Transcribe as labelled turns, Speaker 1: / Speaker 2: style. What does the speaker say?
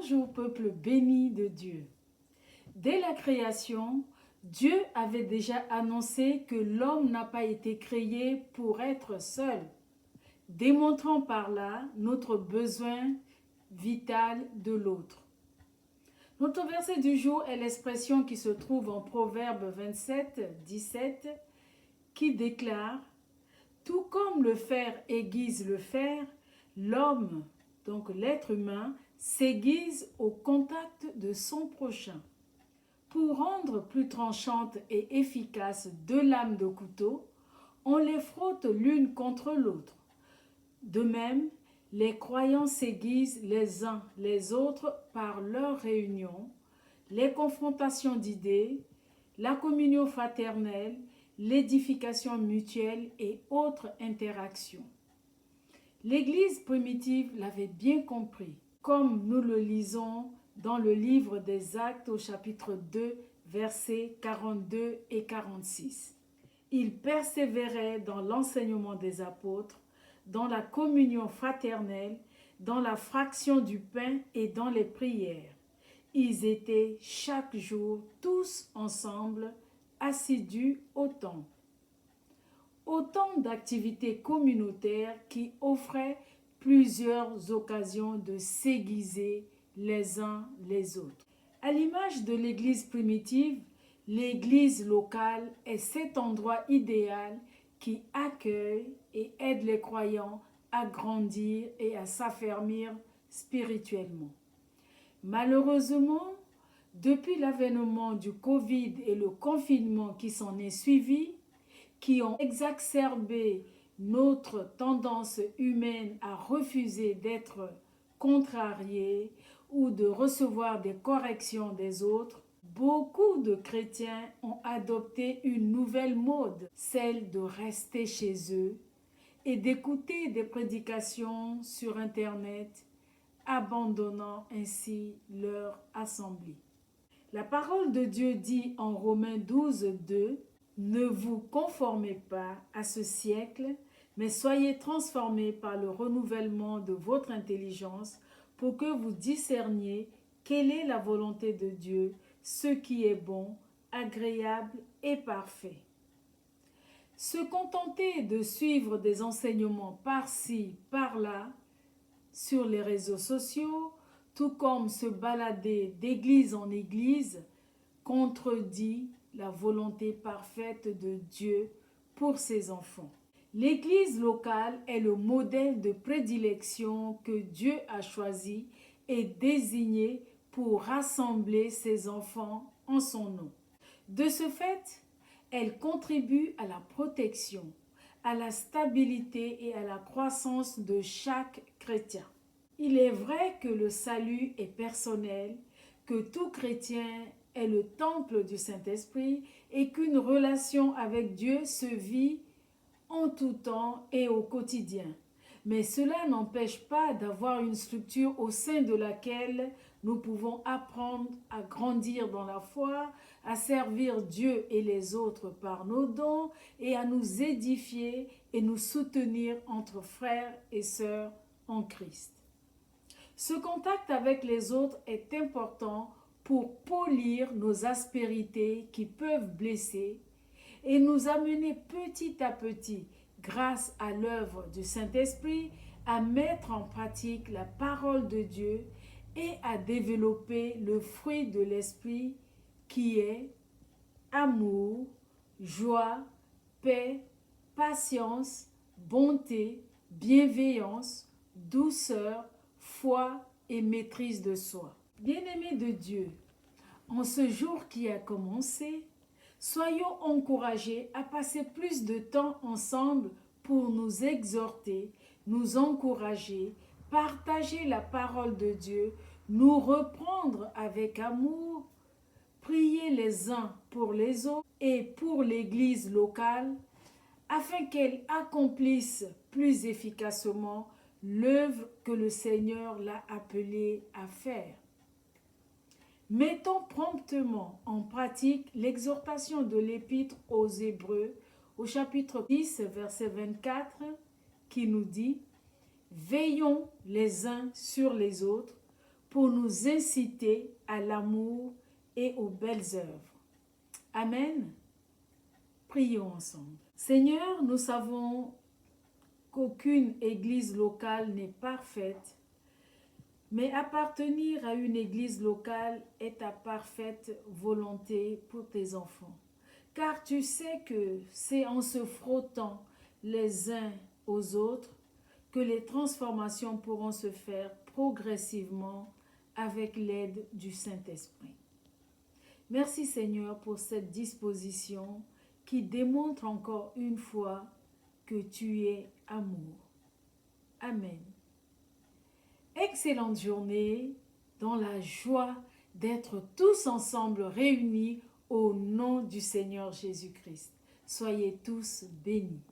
Speaker 1: Bonjour peuple béni de Dieu. Dès la création, Dieu avait déjà annoncé que l'homme n'a pas été créé pour être seul, démontrant par là notre besoin vital de l'autre. Notre verset du jour est l'expression qui se trouve en Proverbe 27, 17, qui déclare « Tout comme le fer aiguise le fer, l'homme, donc l'être humain, s'aiguise au contact de son prochain. » Pour rendre plus tranchantes et efficaces deux lames de couteau, on les frotte l'une contre l'autre. De même, les croyants s'aiguisent les uns les autres par leur réunion, les confrontations d'idées, la communion fraternelle, l'édification mutuelle et autres interactions. L'Église primitive l'avait bien compris, comme nous le lisons dans le livre des Actes au chapitre 2, versets 42 et 46. Ils persévéraient dans l'enseignement des apôtres, dans la communion fraternelle, dans la fraction du pain et dans les prières. Ils étaient chaque jour tous ensemble, assidus au temple. Autant d'activités communautaires qui offraient plusieurs occasions de s'aiguiser les uns les autres. À l'image de l'église primitive, l'église locale est cet endroit idéal qui accueille et aide les croyants à grandir et à s'affermir spirituellement. Malheureusement, depuis l'avènement du Covid et le confinement qui s'en est suivi, qui ont exacerbé notre tendance humaine à refuser d'être contrariés ou de recevoir des corrections des autres, beaucoup de chrétiens ont adopté une nouvelle mode, celle de rester chez eux et d'écouter des prédications sur Internet, abandonnant ainsi leur assemblée. La parole de Dieu dit en Romains 12, 2, « Ne vous conformez pas à ce siècle, mais soyez transformés par le renouvellement de votre intelligence pour que vous discerniez quelle est la volonté de Dieu, ce qui est bon, agréable et parfait. » Se contenter de suivre des enseignements par-ci, par-là, sur les réseaux sociaux, tout comme se balader d'église en église, contredit la volonté parfaite de Dieu pour ses enfants. L'église locale est le modèle de prédilection que Dieu a choisi et désigné pour rassembler ses enfants en son nom. De ce fait, elle contribue à la protection, à la stabilité et à la croissance de chaque chrétien. Il est vrai que le salut est personnel, que tout chrétien est le temple du Saint-Esprit et qu'une relation avec Dieu se vit en tout temps et au quotidien. Mais cela n'empêche pas d'avoir une structure au sein de laquelle nous pouvons apprendre à grandir dans la foi, à servir Dieu et les autres par nos dons et à nous édifier et nous soutenir entre frères et sœurs en Christ. Ce contact avec les autres est important pour polir nos aspérités qui peuvent blesser et nous amener petit à petit, grâce à l'œuvre du Saint-Esprit, à mettre en pratique la parole de Dieu et à développer le fruit de l'Esprit qui est amour, joie, paix, patience, bonté, bienveillance, douceur, foi et maîtrise de soi. Bien-aimés de Dieu, en ce jour qui a commencé, soyons encouragés à passer plus de temps ensemble pour nous exhorter, nous encourager, partager la parole de Dieu, nous reprendre avec amour, prier les uns pour les autres et pour l'Église locale, afin qu'elle accomplisse plus efficacement l'œuvre que le Seigneur l'a appelée à faire. Mettons promptement en pratique l'exhortation de l'Épître aux Hébreux au chapitre 10, verset 24, qui nous dit « Veillons les uns sur les autres pour nous inciter à l'amour et aux belles œuvres. Amen. Prions ensemble. Seigneur, nous savons qu'aucune église locale n'est parfaite, mais appartenir à une église locale est ta parfaite volonté pour tes enfants. Car tu sais que c'est en se frottant les uns aux autres que les transformations pourront se faire progressivement avec l'aide du Saint-Esprit. Merci Seigneur pour cette disposition qui démontre encore une fois que tu es amour. Amen. Excellente journée dans la joie d'être tous ensemble réunis au nom du Seigneur Jésus-Christ. Soyez tous bénis.